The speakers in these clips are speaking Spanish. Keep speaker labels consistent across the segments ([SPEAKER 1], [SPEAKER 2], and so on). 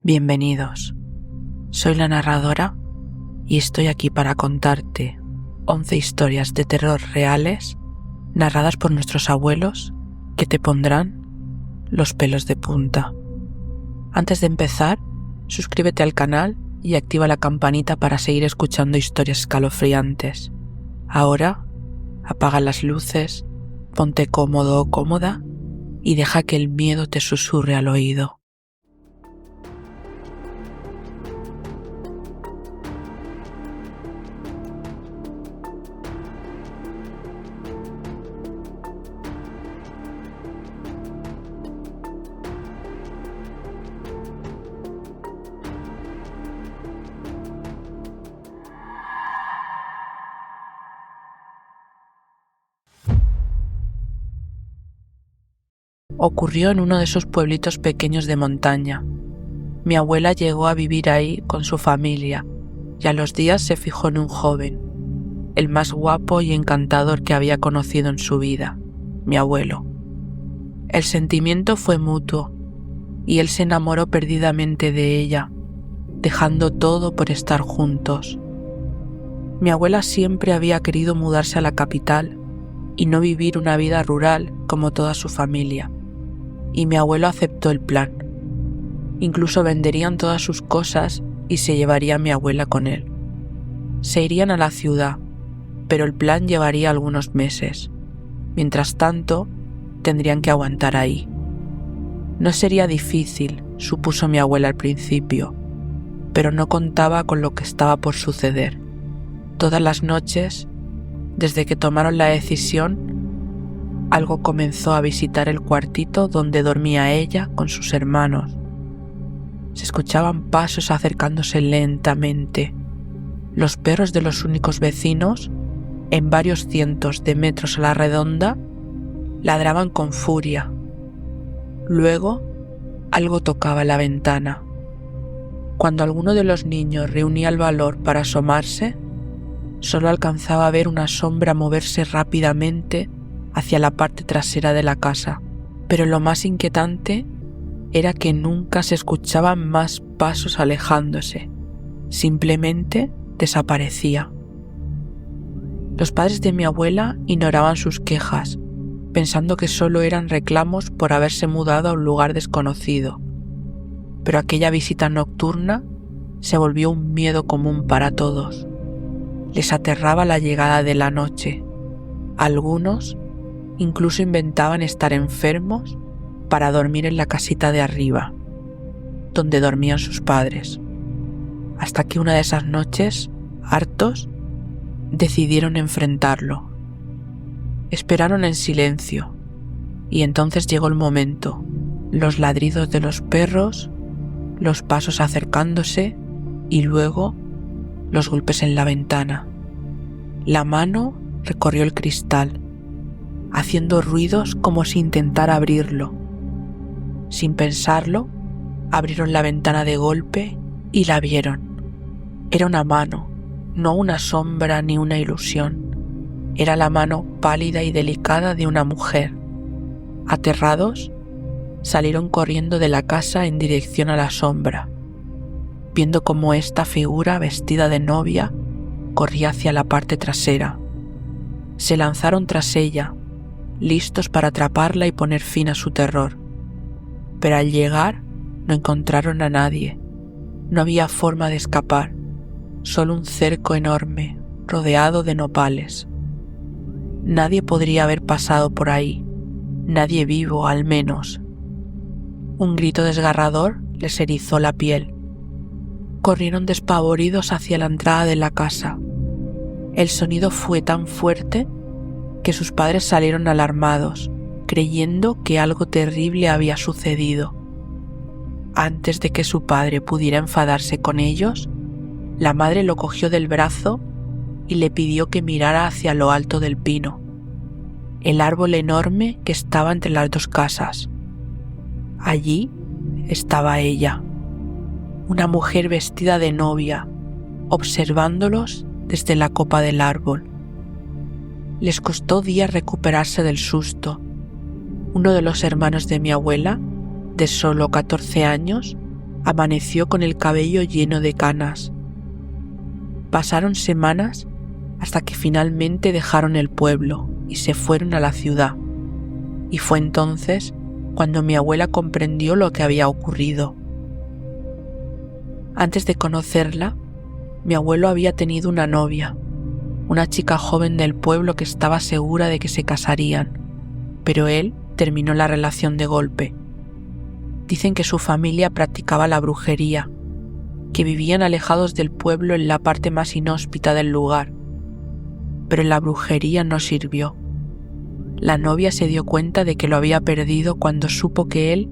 [SPEAKER 1] Bienvenidos, soy la narradora y estoy aquí para contarte 11 historias de terror reales narradas por nuestros abuelos que te pondrán los pelos de punta. Antes de empezar, suscríbete al canal y activa la campanita para seguir escuchando historias escalofriantes. Ahora, apaga las luces, ponte cómodo o cómoda y deja que el miedo te susurre al oído. Ocurrió en uno de esos pueblitos pequeños de montaña. Mi abuela llegó a vivir ahí con su familia y a los días se fijó en un joven, el más guapo y encantador que había conocido en su vida, mi abuelo. El sentimiento fue mutuo y él se enamoró perdidamente de ella, dejando todo por estar juntos. Mi abuela siempre había querido mudarse a la capital y no vivir una vida rural como toda su familia. Y mi abuelo aceptó el plan. Incluso venderían todas sus cosas y se llevaría a mi abuela con él. Se irían a la ciudad, pero el plan llevaría algunos meses. Mientras tanto, tendrían que aguantar ahí. No sería difícil, supuso mi abuela al principio, pero no contaba con lo que estaba por suceder. Todas las noches, desde que tomaron la decisión, algo comenzó a visitar el cuartito donde dormía ella con sus hermanos. Se escuchaban pasos acercándose lentamente. Los perros de los únicos vecinos, en varios cientos de metros a la redonda, ladraban con furia. Luego, algo tocaba la ventana. Cuando alguno de los niños reunía el valor para asomarse, solo alcanzaba a ver una sombra moverse rápidamente hacia la parte trasera de la casa, pero lo más inquietante era que nunca se escuchaban más pasos alejándose, simplemente desaparecía. Los padres de mi abuela ignoraban sus quejas, pensando que solo eran reclamos por haberse mudado a un lugar desconocido, pero aquella visita nocturna se volvió un miedo común para todos. Les aterraba la llegada de la noche. Algunos incluso inventaban estar enfermos para dormir en la casita de arriba, donde dormían sus padres. Hasta que una de esas noches, hartos, decidieron enfrentarlo. Esperaron en silencio, y entonces llegó el momento. Los ladridos de los perros, los pasos acercándose y luego los golpes en la ventana. La mano recorrió el cristal, haciendo ruidos como si intentara abrirlo. Sin pensarlo, abrieron la ventana de golpe y la vieron. Era una mano, no una sombra ni una ilusión. Era la mano pálida y delicada de una mujer. Aterrados, salieron corriendo de la casa en dirección a la sombra, viendo cómo esta figura vestida de novia corría hacia la parte trasera. Se lanzaron tras ella, listos para atraparla y poner fin a su terror. Pero al llegar no encontraron a nadie. No había forma de escapar, solo un cerco enorme, rodeado de nopales. Nadie podría haber pasado por ahí, nadie vivo al menos. Un grito desgarrador les erizó la piel. Corrieron despavoridos hacia la entrada de la casa. El sonido fue tan fuerte que sus padres salieron alarmados, creyendo que algo terrible había sucedido. Antes de que su padre pudiera enfadarse con ellos, la madre lo cogió del brazo y le pidió que mirara hacia lo alto del pino, el árbol enorme que estaba entre las dos casas. Allí estaba ella, una mujer vestida de novia, observándolos desde la copa del árbol. Les costó días recuperarse del susto. Uno de los hermanos de mi abuela, de solo 14 años, Amaneció con el cabello lleno de canas. Pasaron semanas hasta que finalmente dejaron el pueblo y se fueron a la ciudad. Y fue entonces cuando mi abuela comprendió lo que había ocurrido. Antes de conocerla, mi abuelo había tenido una novia, una chica joven del pueblo que estaba segura de que se casarían, pero él terminó la relación de golpe. Dicen que su familia practicaba la brujería, que vivían alejados del pueblo en la parte más inhóspita del lugar, pero la brujería no sirvió. La novia se dio cuenta de que lo había perdido cuando supo que él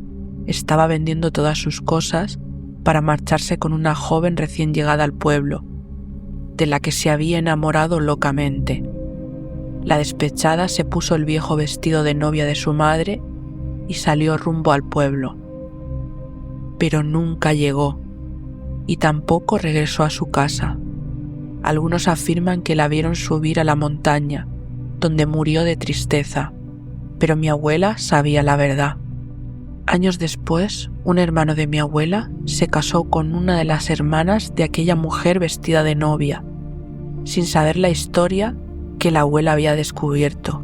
[SPEAKER 1] estaba vendiendo todas sus cosas para marcharse con una joven recién llegada al pueblo, de la que se había enamorado locamente. La despechada se puso el viejo vestido de novia de su madre y salió rumbo al pueblo. Pero nunca llegó y tampoco regresó a su casa. Algunos afirman que la vieron subir a la montaña, donde murió de tristeza, pero mi abuela sabía la verdad. Años después, un hermano de mi abuela se casó con una de las hermanas de aquella mujer vestida de novia, sin saber la historia que la abuela había descubierto.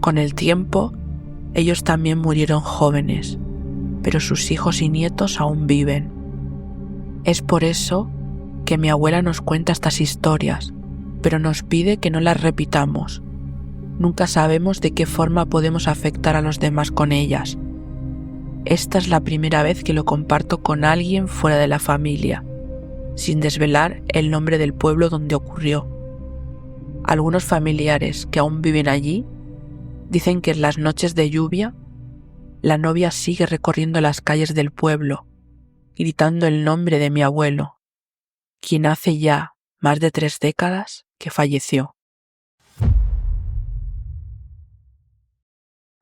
[SPEAKER 1] Con el tiempo, ellos también murieron jóvenes, pero sus hijos y nietos aún viven. Es por eso que mi abuela nos cuenta estas historias, pero nos pide que no las repitamos. Nunca sabemos de qué forma podemos afectar a los demás con ellas. Esta es la primera vez que lo comparto con alguien fuera de la familia, sin desvelar el nombre del pueblo donde ocurrió. Algunos familiares que aún viven allí dicen que en las noches de lluvia la novia sigue recorriendo las calles del pueblo, gritando el nombre de mi abuelo, quien hace ya más de 3 décadas que falleció.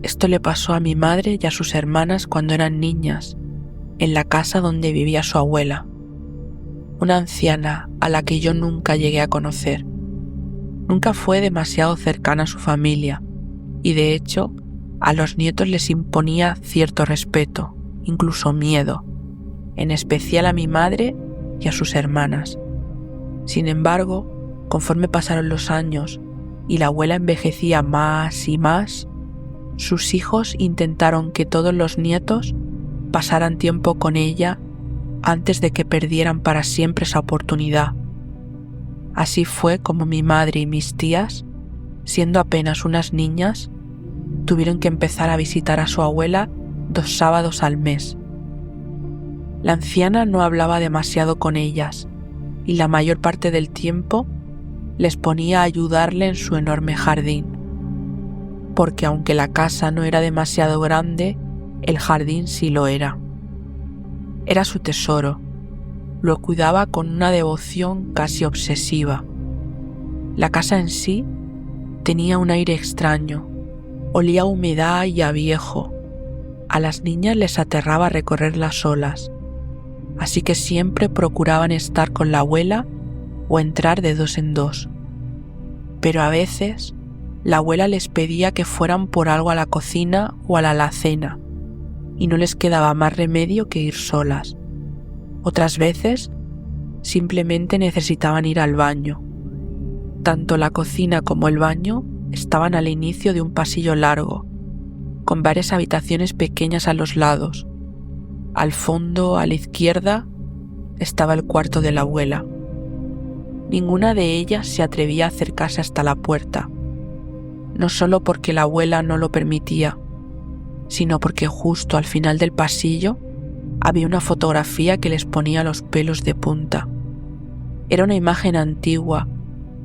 [SPEAKER 1] Esto le pasó a mi madre y a sus hermanas cuando eran niñas, en la casa donde vivía su abuela, una anciana a la que yo nunca llegué a conocer. Nunca fue demasiado cercana a su familia y de hecho a los nietos les imponía cierto respeto, incluso miedo, en especial a mi madre y a sus hermanas. Sin embargo, conforme pasaron los años y la abuela envejecía más y más, sus hijos intentaron que todos los nietos pasaran tiempo con ella antes de que perdieran para siempre esa oportunidad. Así fue como mi madre y mis tías, siendo apenas unas niñas, tuvieron que empezar a visitar a su abuela 2 sábados al mes. La anciana no hablaba demasiado con ellas y la mayor parte del tiempo les ponía a ayudarle en su enorme jardín, porque aunque la casa no era demasiado grande, el jardín sí lo era. Era su tesoro, lo cuidaba con una devoción casi obsesiva. La casa en sí tenía un aire extraño, olía a humedad y a viejo. A las niñas les aterraba recorrerlas solas, así que siempre procuraban estar con la abuela o entrar de 2 en 2. Pero a veces la abuela les pedía que fueran por algo a la cocina o a la alacena, y no les quedaba más remedio que ir solas. Otras veces simplemente necesitaban ir al baño. Tanto la cocina como el baño estaban al inicio de un pasillo largo, con varias habitaciones pequeñas a los lados. Al fondo, a la izquierda, estaba el cuarto de la abuela. Ninguna de ellas se atrevía a acercarse hasta la puerta, no solo porque la abuela no lo permitía, sino porque justo al final del pasillo había una fotografía que les ponía los pelos de punta. Era una imagen antigua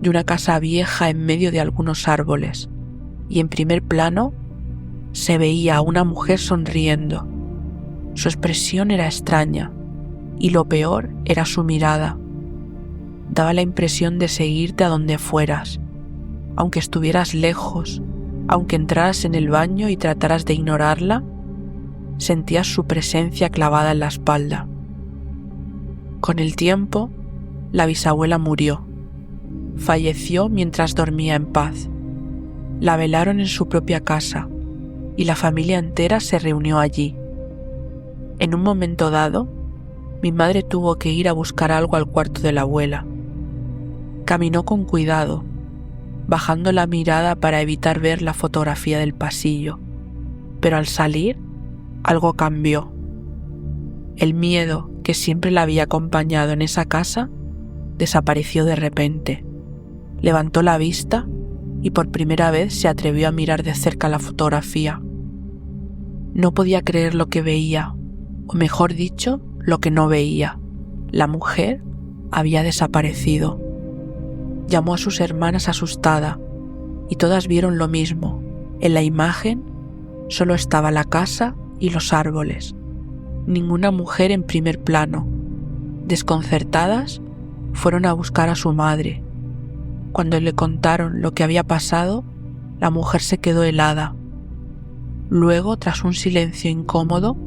[SPEAKER 1] de una casa vieja en medio de algunos árboles, y en primer plano se veía a una mujer sonriendo. Su expresión era extraña, y lo peor era su mirada. Daba la impresión de seguirte a donde fueras, aunque estuvieras lejos, aunque entraras en el baño y trataras de ignorarla, sentías su presencia clavada en la espalda. Con el tiempo, la bisabuela murió. Falleció mientras dormía en paz. La velaron en su propia casa y la familia entera se reunió allí. En un momento dado, Mi madre tuvo que ir a buscar algo al cuarto de la abuela. Caminó con cuidado, bajando la mirada para evitar ver la fotografía del pasillo, pero al salir, algo cambió. El miedo que siempre la había acompañado en esa casa desapareció de repente. Levantó la vista y por primera vez se atrevió a mirar de cerca la fotografía. No podía creer lo que veía, o mejor dicho, lo que no veía. La mujer había desaparecido. Llamó a sus hermanas asustada y todas vieron lo mismo. En la imagen solo estaba la casa y los árboles. Ninguna mujer en primer plano. Desconcertadas, fueron a buscar a su madre. Cuando le contaron lo que había pasado, la mujer se quedó helada. Luego, tras un silencio incómodo,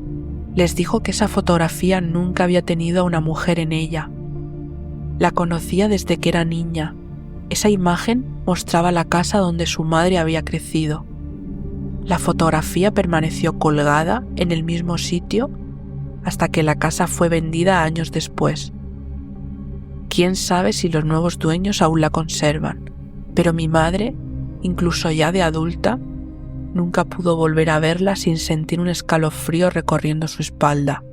[SPEAKER 1] les dijo que esa fotografía nunca había tenido a una mujer en ella. La conocía desde que era niña. Esa imagen mostraba la casa donde su madre había crecido. La fotografía permaneció colgada en el mismo sitio hasta que la casa fue vendida años después. Quién sabe si los nuevos dueños aún la conservan, pero mi madre, incluso ya de adulta, nunca pudo volver a verla sin sentir un escalofrío recorriendo su espalda,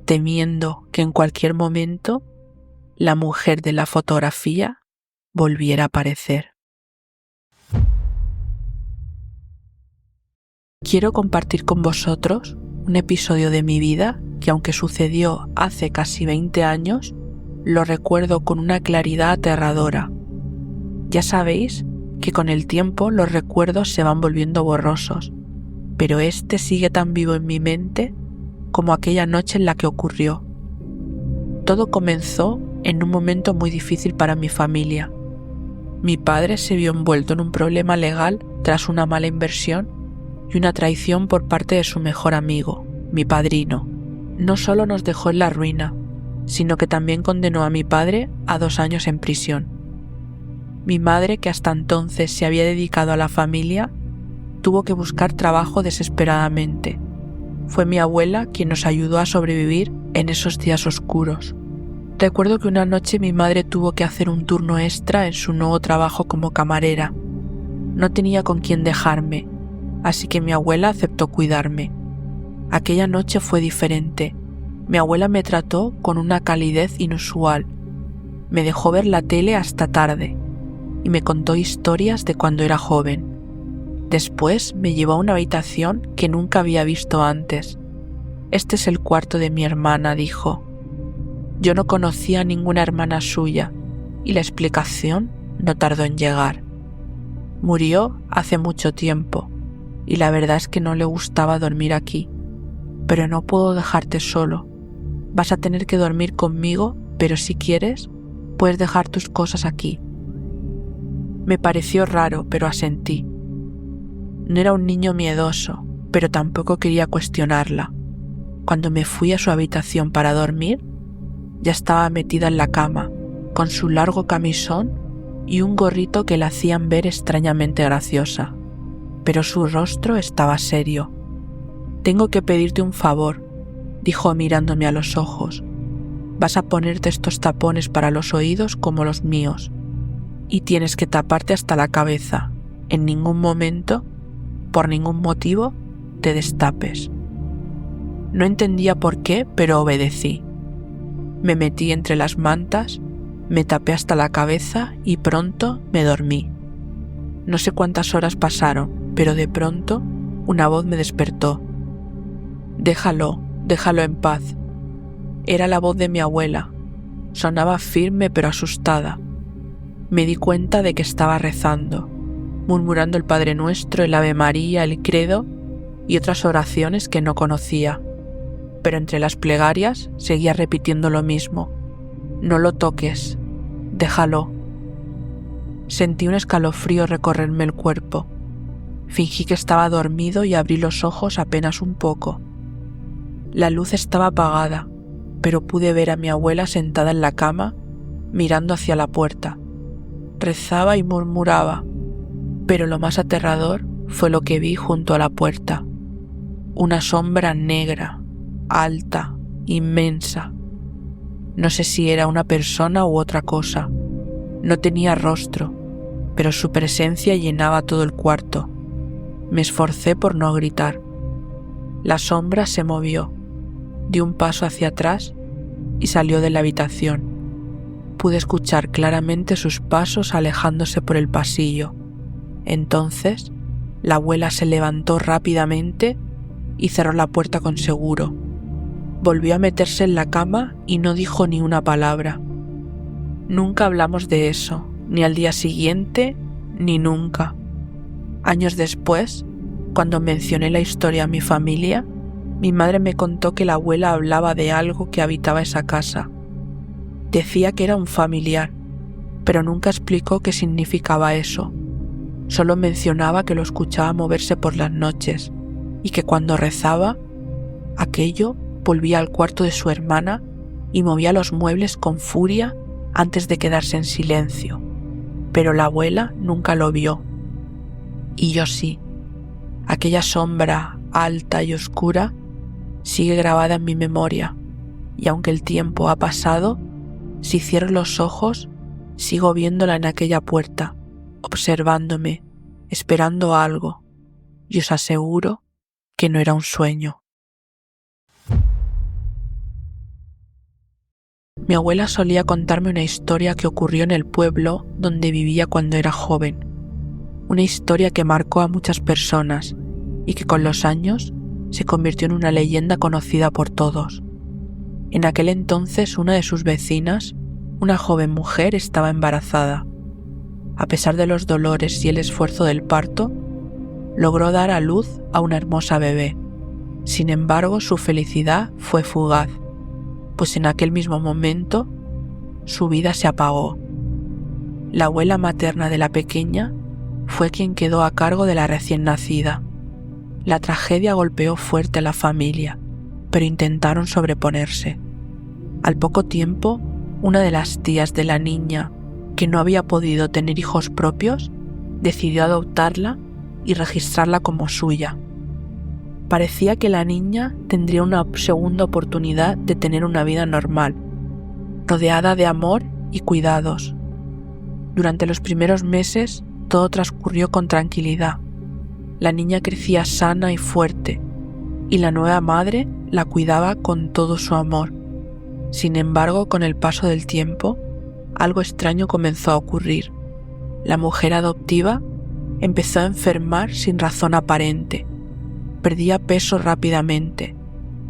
[SPEAKER 1] temiendo que en cualquier momento la mujer de la fotografía volviera a aparecer. Quiero compartir con vosotros un episodio de mi vida que, aunque sucedió hace casi 20 años, lo recuerdo con una claridad aterradora. Ya sabéis que con el tiempo los recuerdos se van volviendo borrosos, pero este sigue tan vivo en mi mente como aquella noche en la que ocurrió. Todo comenzó en un momento muy difícil para mi familia. Mi padre se vio envuelto en un problema legal tras una mala inversión y una traición por parte de su mejor amigo, mi padrino. No solo nos dejó en la ruina, sino que también condenó a mi padre a 2 años en prisión. Mi madre, que hasta entonces se había dedicado a la familia, tuvo que buscar trabajo desesperadamente. Fue mi abuela quien nos ayudó a sobrevivir en esos días oscuros. Recuerdo que una noche mi madre tuvo que hacer un turno extra en su nuevo trabajo como camarera. No tenía con quién dejarme, así que mi abuela aceptó cuidarme. Aquella noche fue diferente. Mi abuela me trató con una calidez inusual. Me dejó ver la tele hasta tarde y me contó historias de cuando era joven. Después me llevó a una habitación que nunca había visto antes. Este es el cuarto de mi hermana, dijo. Yo no conocía a ninguna hermana suya y la explicación no tardó en llegar. Murió hace mucho tiempo y la verdad es que no le gustaba dormir aquí. Pero no puedo dejarte solo. Vas a tener que dormir conmigo, pero si quieres, puedes dejar tus cosas aquí. Me pareció raro, pero asentí. No era un niño miedoso, pero tampoco quería cuestionarla. Cuando me fui a su habitación para dormir, ya estaba metida en la cama, con su largo camisón y un gorrito que la hacían ver extrañamente graciosa. Pero su rostro estaba serio. Tengo que pedirte un favor, dijo mirándome a los ojos. Vas a ponerte estos tapones para los oídos como los míos. Y tienes que taparte hasta la cabeza. En ningún momento, por ningún motivo, te destapes. No entendía por qué, pero obedecí. Me metí entre las mantas, me tapé hasta la cabeza y pronto me dormí. No sé cuántas horas pasaron, pero de pronto una voz me despertó. Déjalo en paz. Era la voz de mi abuela. Sonaba firme pero asustada. Me di cuenta de que estaba rezando, murmurando el Padre Nuestro, el Ave María, el Credo y otras oraciones que no conocía. Pero entre las plegarias seguía repitiendo lo mismo. No lo toques, déjalo. Sentí un escalofrío recorrerme el cuerpo. Fingí que estaba dormido y abrí los ojos apenas un poco. La luz estaba apagada, pero pude ver a mi abuela sentada en la cama, mirando hacia la puerta. Rezaba y murmuraba, pero lo más aterrador fue lo que vi junto a la puerta. Una sombra negra, alta, inmensa. No sé si era una persona u otra cosa. No tenía rostro, pero su presencia llenaba todo el cuarto. Me esforcé por no gritar. La sombra se movió, dio un paso hacia atrás y salió de la habitación. Pude escuchar claramente sus pasos alejándose por el pasillo. Entonces, la abuela se levantó rápidamente y cerró la puerta con seguro. Volvió a meterse en la cama y no dijo ni una palabra. Nunca hablamos de eso, ni al día siguiente, ni nunca. Años después, cuando mencioné la historia a mi familia, mi madre me contó que la abuela hablaba de algo que habitaba esa casa. Decía que era un familiar, pero nunca explicó qué significaba eso. Solo mencionaba que lo escuchaba moverse por las noches y que cuando rezaba, aquello volvía al cuarto de su hermana y movía los muebles con furia antes de quedarse en silencio. Pero la abuela nunca lo vio. Y yo sí. Aquella sombra alta y oscura sigue grabada en mi memoria, y aunque el tiempo ha pasado, si cierro los ojos, sigo viéndola en aquella puerta, observándome, esperando algo, y os aseguro que no era un sueño. Mi abuela solía contarme una historia que ocurrió en el pueblo donde vivía cuando era joven. Una historia que marcó a muchas personas y que con los años se convirtió en una leyenda conocida por todos. En aquel entonces una de sus vecinas, una joven mujer, estaba embarazada. A pesar de los dolores y el esfuerzo del parto, logró dar a luz a una hermosa bebé. Sin embargo, su felicidad fue fugaz, pues en aquel mismo momento su vida se apagó. La abuela materna de la pequeña fue quien quedó a cargo de la recién nacida. La tragedia golpeó fuerte a la familia, pero intentaron sobreponerse. Al poco tiempo, una de las tías de la niña, que no había podido tener hijos propios, decidió adoptarla y registrarla como suya. Parecía que la niña tendría una segunda oportunidad de tener una vida normal, rodeada de amor y cuidados. Durante los primeros meses, todo transcurrió con tranquilidad. La niña crecía sana y fuerte, y la nueva madre la cuidaba con todo su amor. Sin embargo, con el paso del tiempo, algo extraño comenzó a ocurrir. La mujer adoptiva empezó a enfermar sin razón aparente. Perdía peso rápidamente.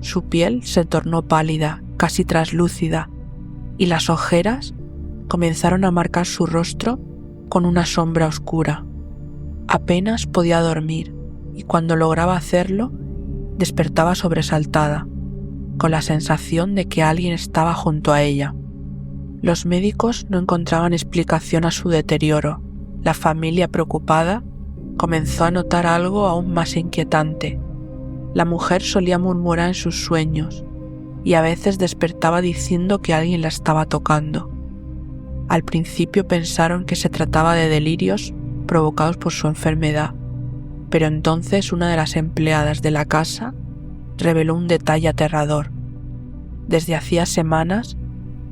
[SPEAKER 1] Su piel se tornó pálida, casi traslúcida, y las ojeras comenzaron a marcar su rostro con una sombra oscura. Apenas podía dormir, y cuando lograba hacerlo, despertaba sobresaltada, con la sensación de que alguien estaba junto a ella. Los médicos no encontraban explicación a su deterioro. La familia, preocupada, comenzó a notar algo aún más inquietante. La mujer solía murmurar en sus sueños y a veces despertaba diciendo que alguien la estaba tocando. Al principio pensaron que se trataba de delirios provocados por su enfermedad, pero entonces una de las empleadas de la casa reveló un detalle aterrador. Desde hacía semanas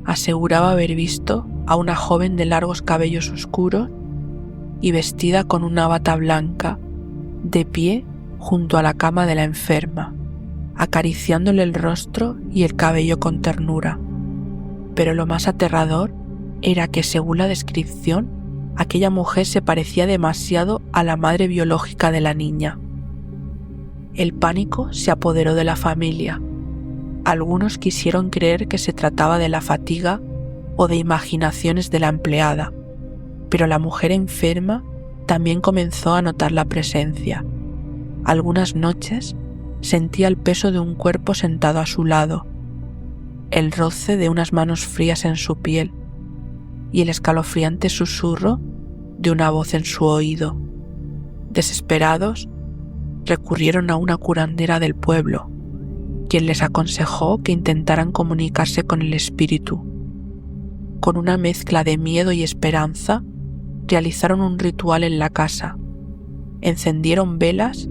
[SPEAKER 1] aseguraba haber visto a una joven de largos cabellos oscuros y vestida con una bata blanca, de pie junto a la cama de la enferma, acariciándole el rostro y el cabello con ternura. Pero lo más aterrador era que, según la descripción, aquella mujer se parecía demasiado a la madre biológica de la niña. El pánico se apoderó de la familia. Algunos quisieron creer que se trataba de la fatiga o de imaginaciones de la empleada, pero la mujer enferma también comenzó a notar la presencia. Algunas noches sentía el peso de un cuerpo sentado a su lado, el roce de unas manos frías en su piel y el escalofriante susurro de una voz en su oído. Desesperados, recurrieron a una curandera del pueblo, quien les aconsejó que intentaran comunicarse con el espíritu. Con una mezcla de miedo y esperanza, realizaron un ritual en la casa, encendieron velas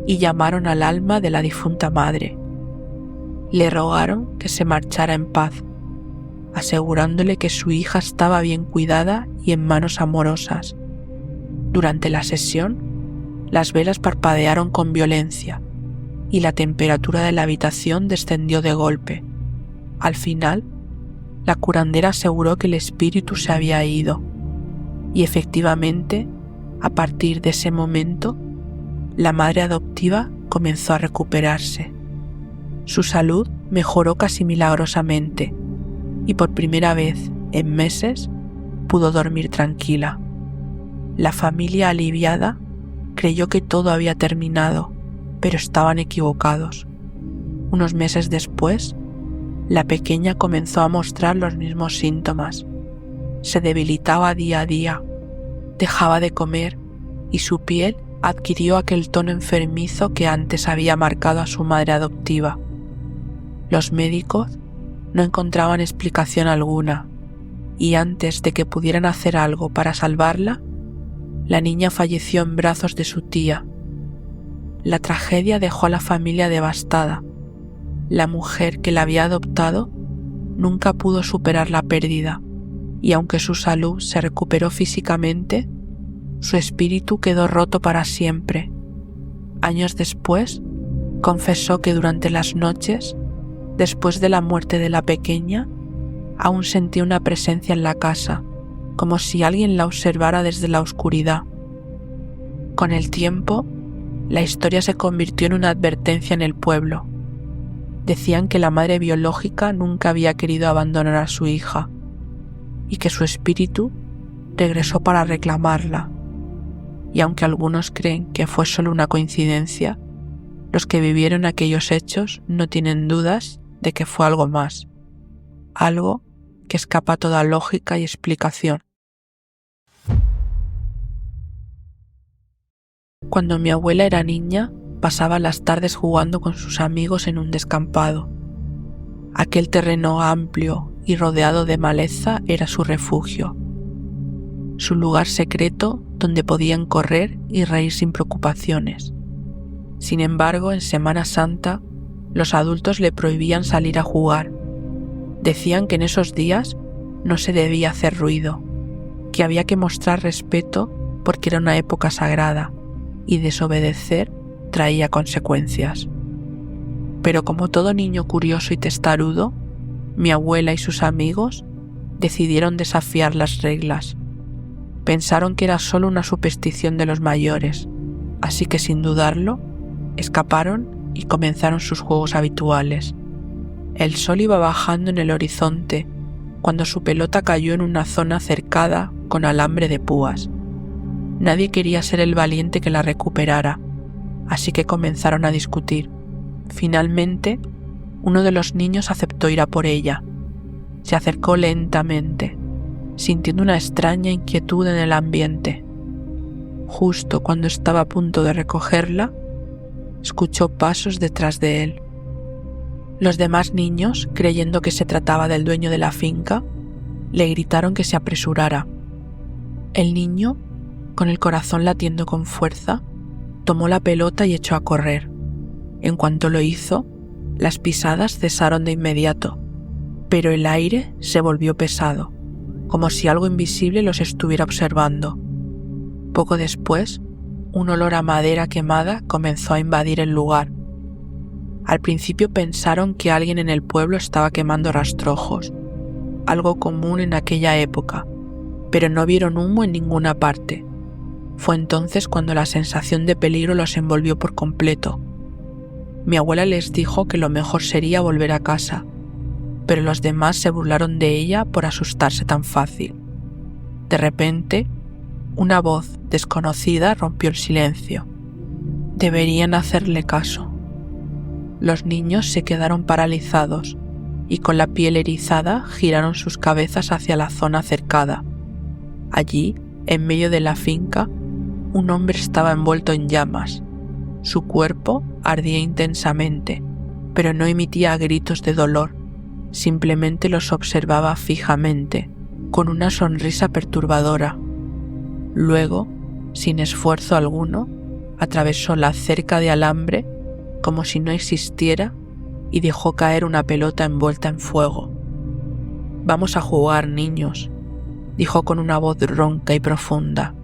[SPEAKER 1] y llamaron al alma de la difunta madre. Le rogaron que se marchara en paz, asegurándole que su hija estaba bien cuidada y en manos amorosas. Durante la sesión, las velas parpadearon con violencia y la temperatura de la habitación descendió de golpe. Al final, la curandera aseguró que el espíritu se había ido, y efectivamente, a partir de ese momento, la madre adoptiva comenzó a recuperarse. Su salud mejoró casi milagrosamente y por primera vez en meses pudo dormir tranquila. La familia, aliviada, creyó que todo había terminado, pero estaban equivocados. Unos meses después, la pequeña comenzó a mostrar los mismos síntomas. Se debilitaba día a día, dejaba de comer y su piel adquirió aquel tono enfermizo que antes había marcado a su madre adoptiva. Los médicos no encontraban explicación alguna y antes de que pudieran hacer algo para salvarla, la niña falleció en brazos de su tía. La tragedia dejó a la familia devastada. La mujer que la había adoptado nunca pudo superar la pérdida y aunque su salud se recuperó físicamente, su espíritu quedó roto para siempre. Años después, confesó que durante las noches, después de la muerte de la pequeña, aún sentía una presencia en la casa, como si alguien la observara desde la oscuridad. Con el tiempo, la historia se convirtió en una advertencia en el pueblo. Decían que la madre biológica nunca había querido abandonar a su hija y que su espíritu regresó para reclamarla. Y aunque algunos creen que fue solo una coincidencia, los que vivieron aquellos hechos no tienen dudas de que fue algo más, algo que escapa a toda lógica y explicación. Cuando mi abuela era niña, pasaba las tardes jugando con sus amigos en un descampado. Aquel terreno amplio y rodeado de maleza era su refugio, su lugar secreto donde podían correr y reír sin preocupaciones. Sin embargo, en Semana Santa, los adultos le prohibían salir a jugar. Decían que en esos días no se debía hacer ruido, que había que mostrar respeto porque era una época sagrada y desobedecer traía consecuencias. Pero como todo niño curioso y testarudo, mi abuela y sus amigos decidieron desafiar las reglas. Pensaron que era solo una superstición de los mayores, así que sin dudarlo, escaparon y comenzaron sus juegos habituales. El sol iba bajando en el horizonte cuando su pelota cayó en una zona cercada con alambre de púas. Nadie quería ser el valiente que la recuperara, así que comenzaron a discutir. Finalmente, uno de los niños aceptó ir a por ella. Se acercó lentamente, sintiendo una extraña inquietud en el ambiente. Justo cuando estaba a punto de recogerla, escuchó pasos detrás de él. Los demás niños, creyendo que se trataba del dueño de la finca, le gritaron que se apresurara. El niño, con el corazón latiendo con fuerza, tomó la pelota y echó a correr. En cuanto lo hizo, las pisadas cesaron de inmediato, pero el aire se volvió pesado, como si algo invisible los estuviera observando. Poco después, un olor a madera quemada comenzó a invadir el lugar. Al principio pensaron que alguien en el pueblo estaba quemando rastrojos, algo común en aquella época, pero no vieron humo en ninguna parte. Fue entonces cuando la sensación de peligro los envolvió por completo. Mi abuela les dijo que lo mejor sería volver a casa, pero los demás se burlaron de ella por asustarse tan fácil. De repente, una voz desconocida rompió el silencio. Deberían hacerle caso. Los niños se quedaron paralizados y con la piel erizada giraron sus cabezas hacia la zona cercada. Allí, en medio de la finca, un hombre estaba envuelto en llamas. Su cuerpo ardía intensamente, pero no emitía gritos de dolor. Simplemente los observaba fijamente, con una sonrisa perturbadora. Luego, sin esfuerzo alguno, atravesó la cerca de alambre como si no existiera y dejó caer una pelota envuelta en fuego. «Vamos a jugar, niños», dijo con una voz ronca y profunda.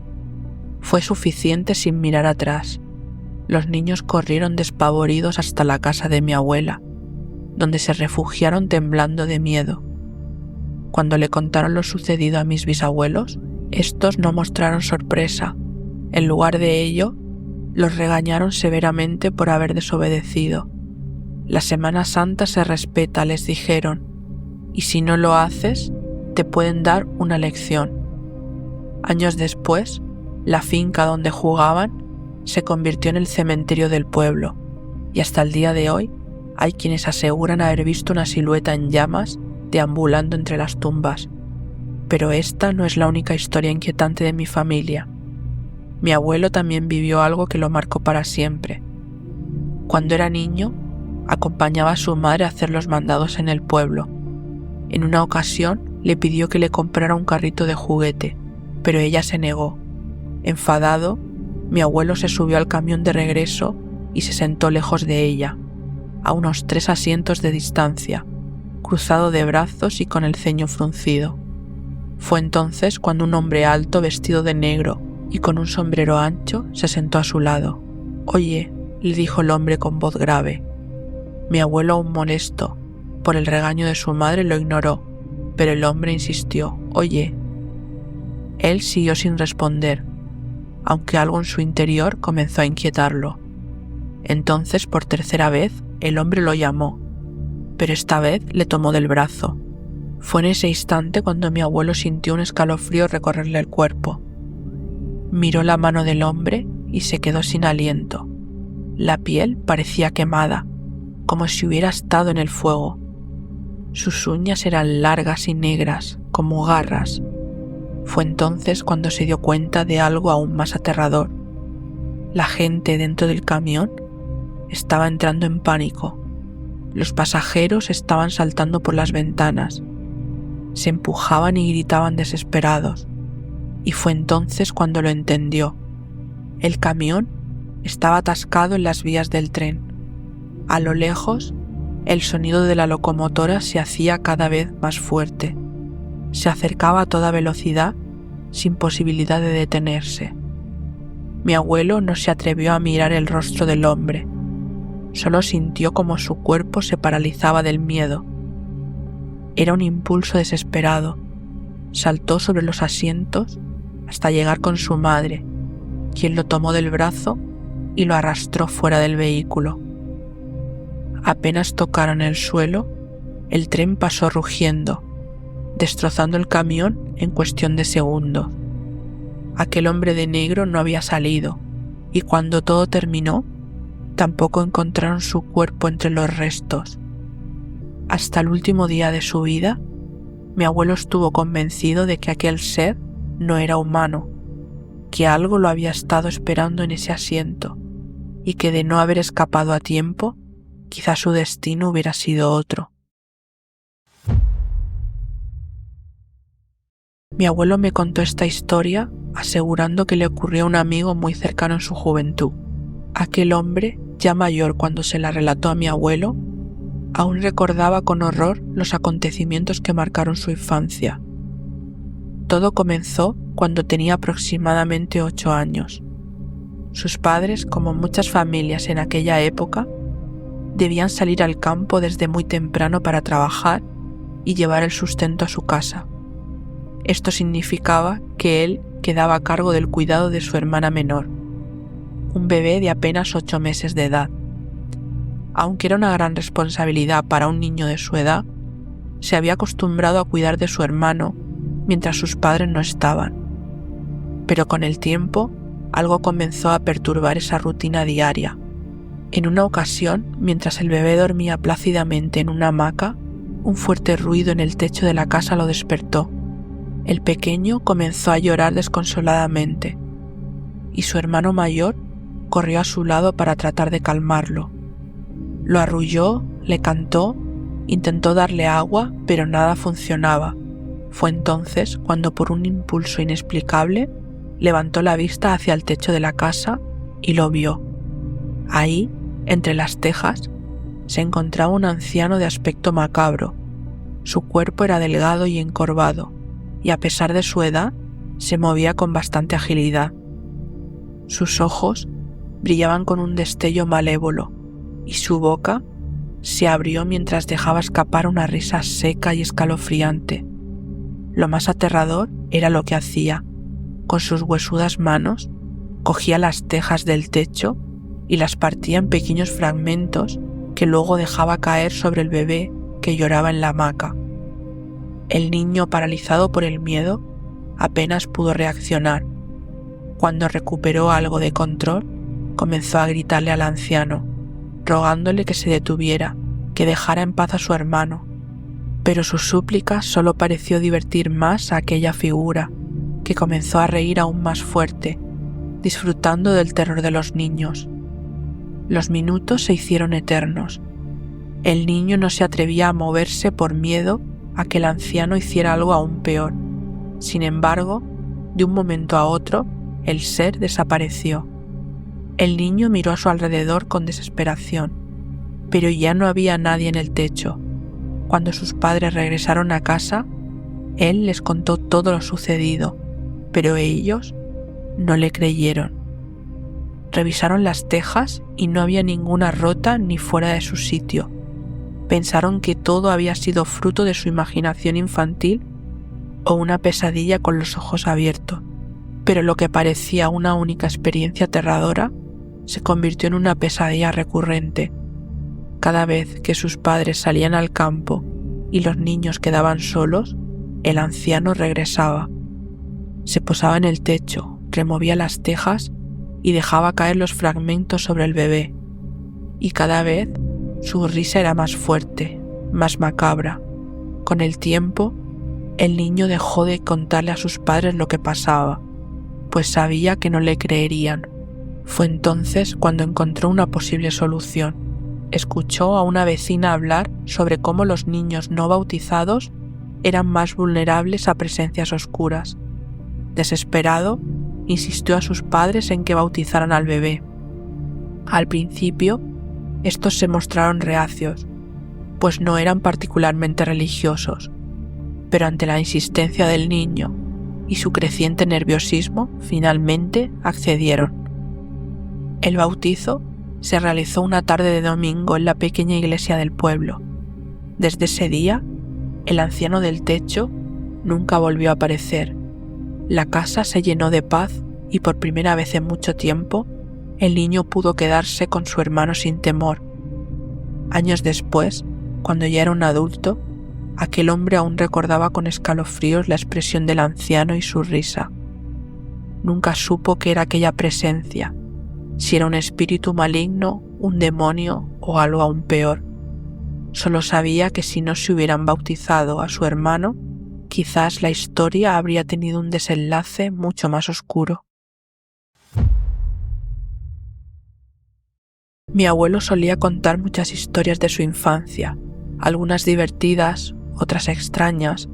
[SPEAKER 1] Fue suficiente sin mirar atrás. Los niños corrieron despavoridos hasta la casa de mi abuela, donde se refugiaron temblando de miedo. Cuando le contaron lo sucedido a mis bisabuelos, estos no mostraron sorpresa. En lugar de ello, los regañaron severamente por haber desobedecido. «La Semana Santa se respeta», les dijeron, «y si no lo haces, te pueden dar una lección». Años después, la finca donde jugaban se convirtió en el cementerio del pueblo, y hasta el día de hoy hay quienes aseguran haber visto una silueta en llamas deambulando entre las tumbas. Pero esta no es la única historia inquietante de mi familia. Mi abuelo también vivió algo que lo marcó para siempre. Cuando era niño, acompañaba a su madre a hacer los mandados en el pueblo. En una ocasión le pidió que le comprara un carrito de juguete, pero ella se negó. Enfadado, mi abuelo se subió al camión de regreso y se sentó lejos de ella, a unos 3 asientos de distancia, cruzado de brazos y con el ceño fruncido. Fue entonces cuando un hombre alto vestido de negro y con un sombrero ancho se sentó a su lado. «Oye», le dijo el hombre con voz grave. Mi abuelo, aún molesto por el regaño de su madre, lo ignoró, pero el hombre insistió. «Oye». Él siguió sin responder, aunque algo en su interior comenzó a inquietarlo. Entonces, por tercera vez, el hombre lo llamó, pero esta vez le tomó del brazo. Fue en ese instante cuando mi abuelo sintió un escalofrío recorrerle el cuerpo. Miró la mano del hombre y se quedó sin aliento. La piel parecía quemada, como si hubiera estado en el fuego. Sus uñas eran largas y negras, como garras. Fue entonces cuando se dio cuenta de algo aún más aterrador. La gente dentro del camión estaba entrando en pánico. Los pasajeros estaban saltando por las ventanas. Se empujaban y gritaban desesperados. Y fue entonces cuando lo entendió. El camión estaba atascado en las vías del tren. A lo lejos, el sonido de la locomotora se hacía cada vez más fuerte. Se acercaba a toda velocidad, sin posibilidad de detenerse. Mi abuelo no se atrevió a mirar el rostro del hombre. Solo sintió como su cuerpo se paralizaba del miedo. Era un impulso desesperado. Saltó sobre los asientos hasta llegar con su madre, quien lo tomó del brazo y lo arrastró fuera del vehículo. Apenas tocaron el suelo, el tren pasó rugiendo, destrozando el camión en cuestión de segundos. Aquel hombre de negro no había salido, y cuando todo terminó, tampoco encontraron su cuerpo entre los restos. Hasta el último día de su vida, mi abuelo estuvo convencido de que aquel ser no era humano, que algo lo había estado esperando en ese asiento, y que de no haber escapado a tiempo, quizá su destino hubiera sido otro. Mi abuelo me contó esta historia asegurando que le ocurrió a un amigo muy cercano en su juventud. Aquel hombre, ya mayor cuando se la relató a mi abuelo, aún recordaba con horror los acontecimientos que marcaron su infancia. Todo comenzó cuando tenía aproximadamente 8 años. Sus padres, como muchas familias en aquella época, debían salir al campo desde muy temprano para trabajar y llevar el sustento a su casa. Esto significaba que él quedaba a cargo del cuidado de su hermana menor, un bebé de apenas 8 meses de edad. Aunque era una gran responsabilidad para un niño de su edad, se había acostumbrado a cuidar de su hermano mientras sus padres no estaban. Pero con el tiempo, algo comenzó a perturbar esa rutina diaria. En una ocasión, mientras el bebé dormía plácidamente en una hamaca, un fuerte ruido en el techo de la casa lo despertó. El pequeño comenzó a llorar desconsoladamente, y su hermano mayor corrió a su lado para tratar de calmarlo. Lo arrulló, le cantó, intentó darle agua, pero nada funcionaba. Fue entonces cuando, por un impulso inexplicable, levantó la vista hacia el techo de la casa y lo vio. Ahí, entre las tejas, se encontraba un anciano de aspecto macabro. Su cuerpo era delgado y encorvado, y a pesar de su edad, se movía con bastante agilidad. Sus ojos brillaban con un destello malévolo, y su boca se abrió mientras dejaba escapar una risa seca y escalofriante. Lo más aterrador era lo que hacía. Con sus huesudas manos, cogía las tejas del techo y las partía en pequeños fragmentos que luego dejaba caer sobre el bebé que lloraba en la hamaca. El niño, paralizado por el miedo, apenas pudo reaccionar. Cuando recuperó algo de control, comenzó a gritarle al anciano, rogándole que se detuviera, que dejara en paz a su hermano. Pero su súplica solo pareció divertir más a aquella figura, que comenzó a reír aún más fuerte, disfrutando del terror de los niños. Los minutos se hicieron eternos. El niño no se atrevía a moverse por miedo a que el anciano hiciera algo aún peor. Sin embargo, de un momento a otro, el ser desapareció. El niño miró a su alrededor con desesperación, pero ya no había nadie en el techo. Cuando sus padres regresaron a casa, él les contó todo lo sucedido, pero ellos no le creyeron. Revisaron las tejas y no había ninguna rota ni fuera de su sitio. Pensaron que todo había sido fruto de su imaginación infantil o una pesadilla con los ojos abiertos, pero lo que parecía una única experiencia aterradora se convirtió en una pesadilla recurrente. Cada vez que sus padres salían al campo y los niños quedaban solos, el anciano regresaba. Se posaba en el techo, removía las tejas y dejaba caer los fragmentos sobre el bebé. Y cada vez su risa era más fuerte, más macabra. Con el tiempo, el niño dejó de contarle a sus padres lo que pasaba, pues sabía que no le creerían. Fue entonces cuando encontró una posible solución. Escuchó a una vecina hablar sobre cómo los niños no bautizados eran más vulnerables a presencias oscuras. Desesperado, insistió a sus padres en que bautizaran al bebé. Al principio, estos se mostraron reacios, pues no eran particularmente religiosos, pero ante la insistencia del niño y su creciente nerviosismo, finalmente accedieron. El bautizo se realizó una tarde de domingo en la pequeña iglesia del pueblo. Desde ese día, el anciano del techo nunca volvió a aparecer. La casa se llenó de paz y por primera vez en mucho tiempo, el niño pudo quedarse con su hermano sin temor. Años después, cuando ya era un adulto, aquel hombre aún recordaba con escalofríos la expresión del anciano y su risa. Nunca supo qué era aquella presencia, si era un espíritu maligno, un demonio o algo aún peor. Solo sabía que si no se hubieran bautizado a su hermano, quizás la historia habría tenido un desenlace mucho más oscuro. Mi abuelo solía contar muchas historias de su infancia, algunas divertidas, otras extrañas,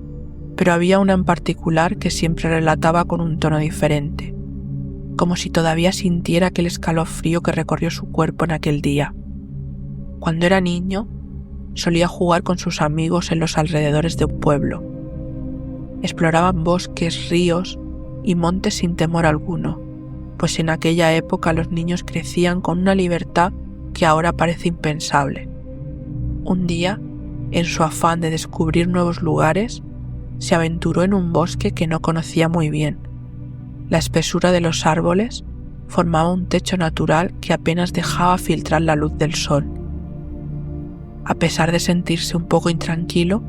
[SPEAKER 1] pero había una en particular que siempre relataba con un tono diferente, como si todavía sintiera aquel escalofrío que recorrió su cuerpo en aquel día. Cuando era niño, solía jugar con sus amigos en los alrededores de un pueblo. Exploraban bosques, ríos y montes sin temor alguno, pues en aquella época los niños crecían con una libertad que ahora parece impensable. Un día, en su afán de descubrir nuevos lugares, se aventuró en un bosque que no conocía muy bien. La espesura de los árboles formaba un techo natural que apenas dejaba filtrar la luz del sol. A pesar de sentirse un poco intranquilo,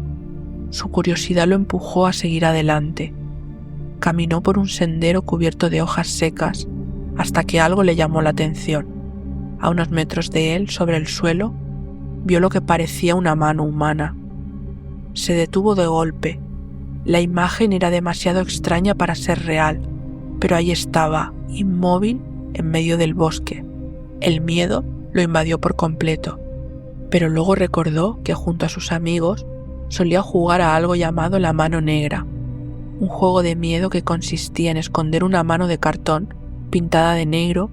[SPEAKER 1] su curiosidad lo empujó a seguir adelante. Caminó por un sendero cubierto de hojas secas hasta que algo le llamó la atención. A unos metros de él, sobre el suelo, vio lo que parecía una mano humana. Se detuvo de golpe. La imagen era demasiado extraña para ser real, pero ahí estaba, inmóvil, en medio del bosque. El miedo lo invadió por completo, pero luego recordó que junto a sus amigos solía jugar a algo llamado la mano negra, un juego de miedo que consistía en esconder una mano de cartón pintada de negro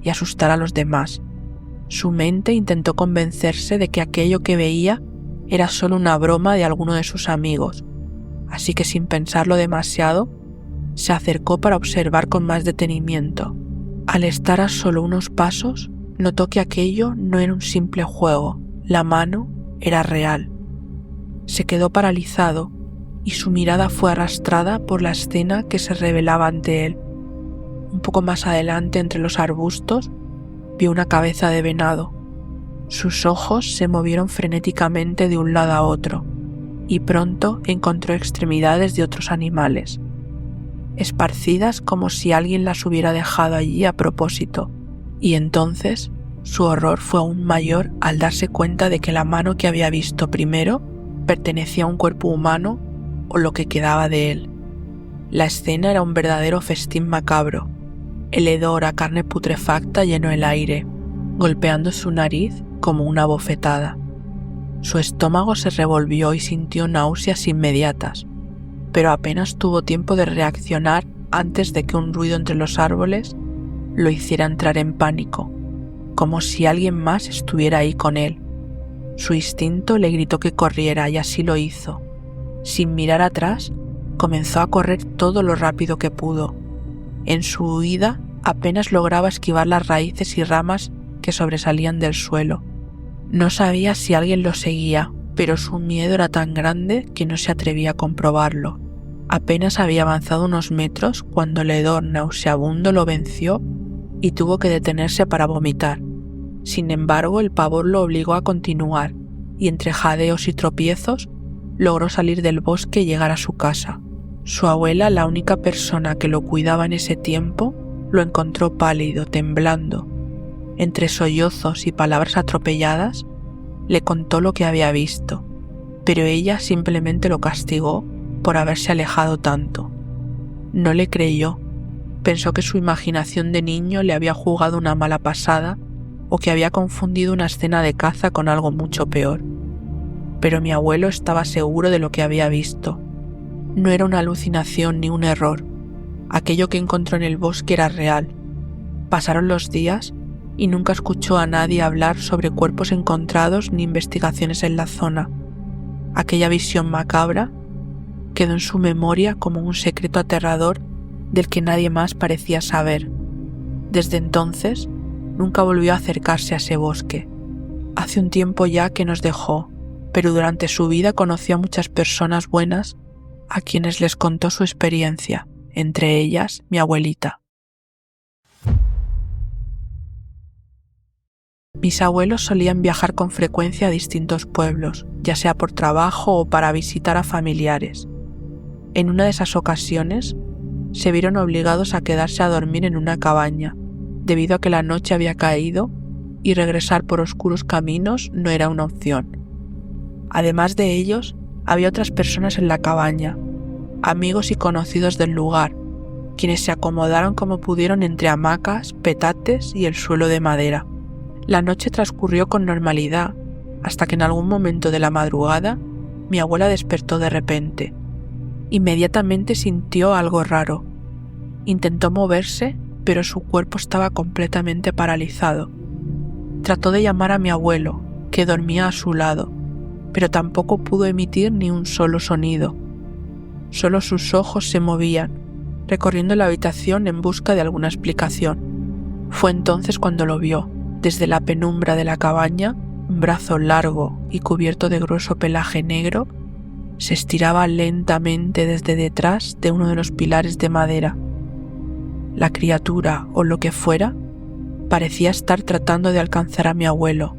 [SPEAKER 1] y asustar a los demás. Su mente intentó convencerse de que aquello que veía era solo una broma de alguno de sus amigos, así que sin pensarlo demasiado, se acercó para observar con más detenimiento. Al estar a solo unos pasos, notó que aquello no era un simple juego, la mano era real. Se quedó paralizado y su mirada fue arrastrada por la escena que se revelaba ante él. Un poco más adelante, entre los arbustos, vio una cabeza de venado. Sus ojos se movieron frenéticamente de un lado a otro y pronto encontró extremidades de otros animales, esparcidas como si alguien las hubiera dejado allí a propósito, y entonces su horror fue aún mayor al darse cuenta de que la mano que había visto primero pertenecía a un cuerpo humano o lo que quedaba de él. La escena era un verdadero festín macabro. El hedor a carne putrefacta llenó el aire, golpeando su nariz como una bofetada. Su estómago se revolvió y sintió náuseas inmediatas, pero apenas tuvo tiempo de reaccionar antes de que un ruido entre los árboles lo hiciera entrar en pánico, como si alguien más estuviera ahí con él. Su instinto le gritó que corriera y así lo hizo. Sin mirar atrás, comenzó a correr todo lo rápido que pudo. En su huida apenas lograba esquivar las raíces y ramas que sobresalían del suelo. No sabía si alguien lo seguía, pero su miedo era tan grande que no se atrevía a comprobarlo. Apenas había avanzado unos metros cuando el hedor nauseabundo lo venció y tuvo que detenerse para vomitar. Sin embargo, el pavor lo obligó a continuar y entre jadeos y tropiezos logró salir del bosque y llegar a su casa. Su abuela, la única persona que lo cuidaba en ese tiempo, lo encontró pálido, temblando. Entre sollozos y palabras atropelladas, le contó lo que había visto, pero ella simplemente lo castigó por haberse alejado tanto. No le creyó. Pensó que su imaginación de niño le había jugado una mala pasada o que había confundido una escena de caza con algo mucho peor. Pero mi abuelo estaba seguro de lo que había visto. No era una alucinación ni un error. Aquello que encontró en el bosque era real. Pasaron los días y nunca escuchó a nadie hablar sobre cuerpos encontrados ni investigaciones en la zona. Aquella visión macabra quedó en su memoria como un secreto aterrador del que nadie más parecía saber. Desde entonces, nunca volvió a acercarse a ese bosque. Hace un tiempo ya que nos dejó, pero durante su vida conoció a muchas personas buenas a quienes les contó su experiencia, entre ellas mi abuelita. Mis abuelos solían viajar con frecuencia a distintos pueblos, ya sea por trabajo o para visitar a familiares. En una de esas ocasiones, se vieron obligados a quedarse a dormir en una cabaña, debido a que la noche había caído y regresar por oscuros caminos no era una opción. Además de ellos, había otras personas en la cabaña, amigos y conocidos del lugar, quienes se acomodaron como pudieron entre hamacas, petates y el suelo de madera. La noche transcurrió con normalidad, hasta que en algún momento de la madrugada mi abuela despertó de repente. Inmediatamente sintió algo raro. Intentó moverse, pero su cuerpo estaba completamente paralizado. Trató de llamar a mi abuelo, que dormía a su lado, pero tampoco pudo emitir ni un solo sonido. Solo sus ojos se movían, recorriendo la habitación en busca de alguna explicación. Fue entonces cuando lo vio. Desde la penumbra de la cabaña, un brazo largo y cubierto de grueso pelaje negro se estiraba lentamente desde detrás de uno de los pilares de madera. La criatura, o lo que fuera, parecía estar tratando de alcanzar a mi abuelo,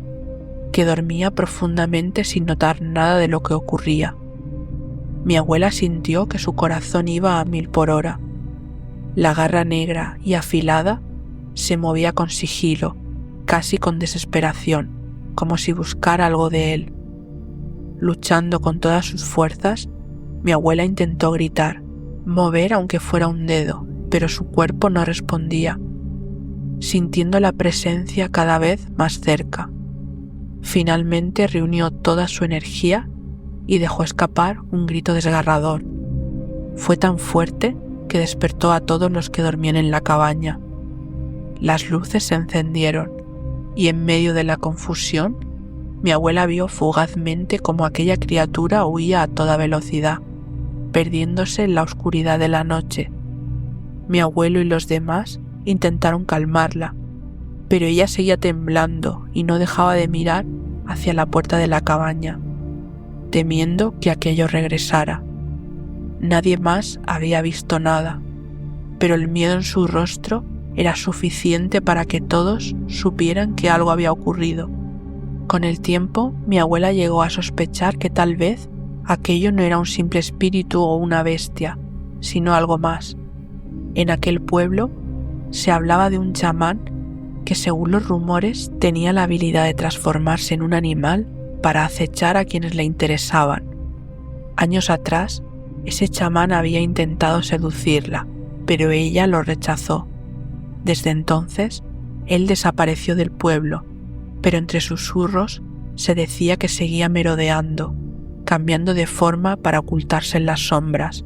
[SPEAKER 1] que dormía profundamente sin notar nada de lo que ocurría. Mi abuela sintió que su corazón iba a 1000 por hora. La garra negra y afilada se movía con sigilo, casi con desesperación, como si buscara algo de él. Luchando con todas sus fuerzas, mi abuela intentó gritar, mover aunque fuera un dedo, pero su cuerpo no respondía, sintiendo la presencia cada vez más cerca. Finalmente reunió toda su energía y dejó escapar un grito desgarrador. Fue tan fuerte que despertó a todos los que dormían en la cabaña. Las luces se encendieron y en medio de la confusión, mi abuela vio fugazmente cómo aquella criatura huía a toda velocidad, perdiéndose en la oscuridad de la noche. Mi abuelo y los demás intentaron calmarla, pero ella seguía temblando y no dejaba de mirar hacia la puerta de la cabaña, temiendo que aquello regresara. Nadie más había visto nada, pero el miedo en su rostro era suficiente para que todos supieran que algo había ocurrido. Con el tiempo, mi abuela llegó a sospechar que tal vez aquello no era un simple espíritu o una bestia, sino algo más. En aquel pueblo se hablaba de un chamán que, según los rumores, tenía la habilidad de transformarse en un animal para acechar a quienes le interesaban. Años atrás, ese chamán había intentado seducirla, pero ella lo rechazó. Desde entonces, él desapareció del pueblo, pero entre susurros se decía que seguía merodeando, cambiando de forma para ocultarse en las sombras.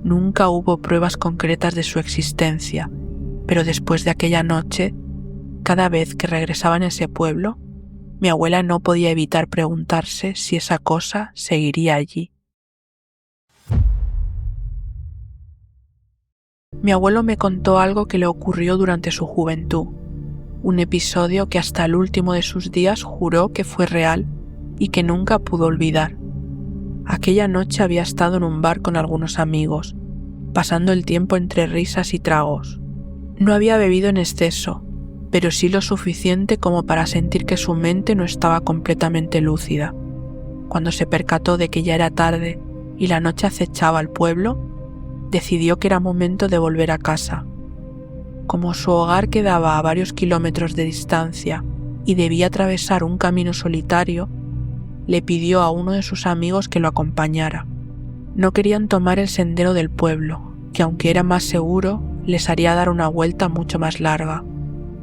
[SPEAKER 1] Nunca hubo pruebas concretas de su existencia, pero después de aquella noche, cada vez que regresaban a ese pueblo, mi abuela no podía evitar preguntarse si esa cosa seguiría allí. Mi abuelo me contó algo que le ocurrió durante su juventud, un episodio que hasta el último de sus días juró que fue real y que nunca pudo olvidar. Aquella noche había estado en un bar con algunos amigos, pasando el tiempo entre risas y tragos. No había bebido en exceso, pero sí lo suficiente como para sentir que su mente no estaba completamente lúcida. Cuando se percató de que ya era tarde y la noche acechaba al pueblo, decidió que era momento de volver a casa. Como su hogar quedaba a varios kilómetros de distancia y debía atravesar un camino solitario, le pidió a uno de sus amigos que lo acompañara. No querían tomar el sendero del pueblo, que aunque era más seguro, les haría dar una vuelta mucho más larga.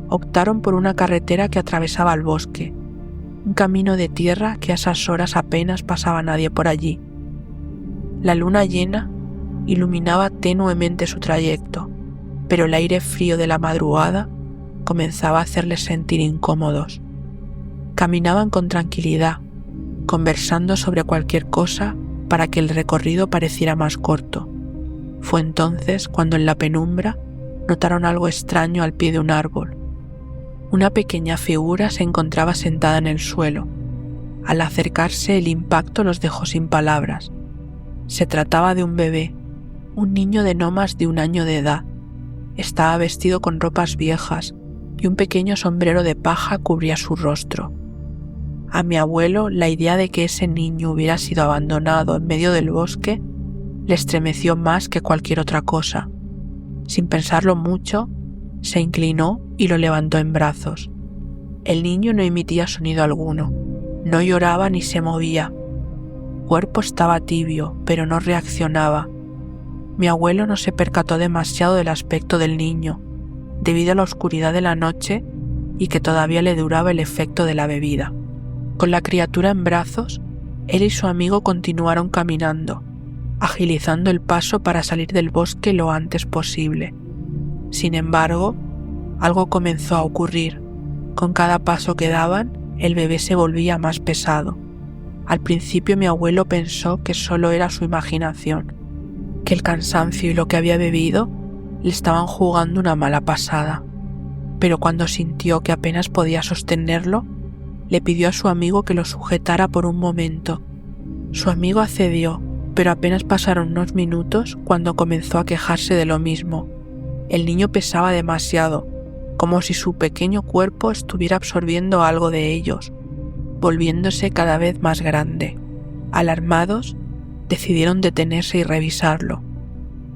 [SPEAKER 1] Optaron por una carretera que atravesaba el bosque, un camino de tierra que a esas horas apenas pasaba nadie por allí. La luna llena iluminaba tenuemente su trayecto, pero el aire frío de la madrugada comenzaba a hacerles sentir incómodos. Caminaban con tranquilidad, conversando sobre cualquier cosa para que el recorrido pareciera más corto. Fue entonces cuando en la penumbra notaron algo extraño al pie de un árbol. Una pequeña figura se encontraba sentada en el suelo. Al acercarse, el impacto los dejó sin palabras. Se trataba de un bebé, un niño de no más de 1 año de edad. Estaba vestido con ropas viejas y un pequeño sombrero de paja cubría su rostro. A mi abuelo, la idea de que ese niño hubiera sido abandonado en medio del bosque le estremeció más que cualquier otra cosa. Sin pensarlo mucho, se inclinó y lo levantó en brazos. El niño no emitía sonido alguno, no lloraba ni se movía. Su cuerpo estaba tibio, pero no reaccionaba. Mi abuelo no se percató demasiado del aspecto del niño, debido a la oscuridad de la noche y que todavía le duraba el efecto de la bebida. Con la criatura en brazos, él y su amigo continuaron caminando, agilizando el paso para salir del bosque lo antes posible. Sin embargo, algo comenzó a ocurrir. Con cada paso que daban, el bebé se volvía más pesado. Al principio mi abuelo pensó que solo era su imaginación, que el cansancio y lo que había bebido le estaban jugando una mala pasada. Pero cuando sintió que apenas podía sostenerlo, le pidió a su amigo que lo sujetara por un momento. Su amigo accedió, pero apenas pasaron unos minutos cuando comenzó a quejarse de lo mismo. El niño pesaba demasiado, como si su pequeño cuerpo estuviera absorbiendo algo de ellos, volviéndose cada vez más grande. Alarmados, decidieron detenerse y revisarlo.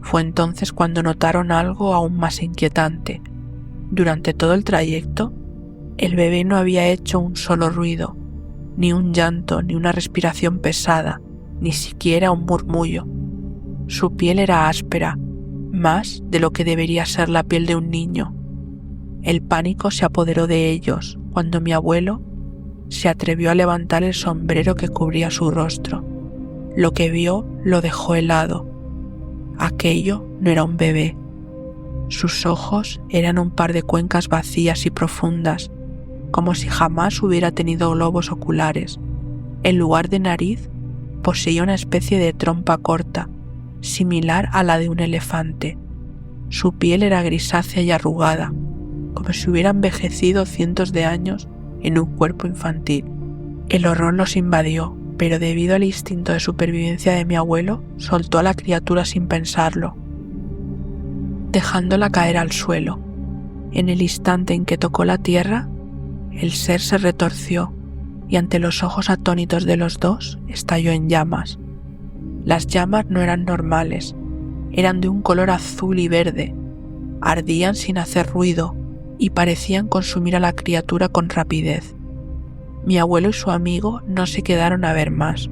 [SPEAKER 1] Fue entonces cuando notaron algo aún más inquietante. Durante todo el trayecto, el bebé no había hecho un solo ruido, ni un llanto, ni una respiración pesada, ni siquiera un murmullo. Su piel era áspera, más de lo que debería ser la piel de un niño. El pánico se apoderó de ellos cuando mi abuelo se atrevió a levantar el sombrero que cubría su rostro. Lo que vio lo dejó helado. Aquello no era un bebé. Sus ojos eran un par de cuencas vacías y profundas, como si jamás hubiera tenido globos oculares. En lugar de nariz, poseía una especie de trompa corta, similar a la de un elefante. Su piel era grisácea y arrugada, como si hubiera envejecido cientos de años en un cuerpo infantil. El horror los invadió, pero debido al instinto de supervivencia de mi abuelo, soltó a la criatura sin pensarlo, dejándola caer al suelo. En el instante en que tocó la tierra, el ser se retorció y ante los ojos atónitos de los dos estalló en llamas. Las llamas no eran normales, eran de un color azul y verde, ardían sin hacer ruido y parecían consumir a la criatura con rapidez. Mi abuelo y su amigo no se quedaron a ver más,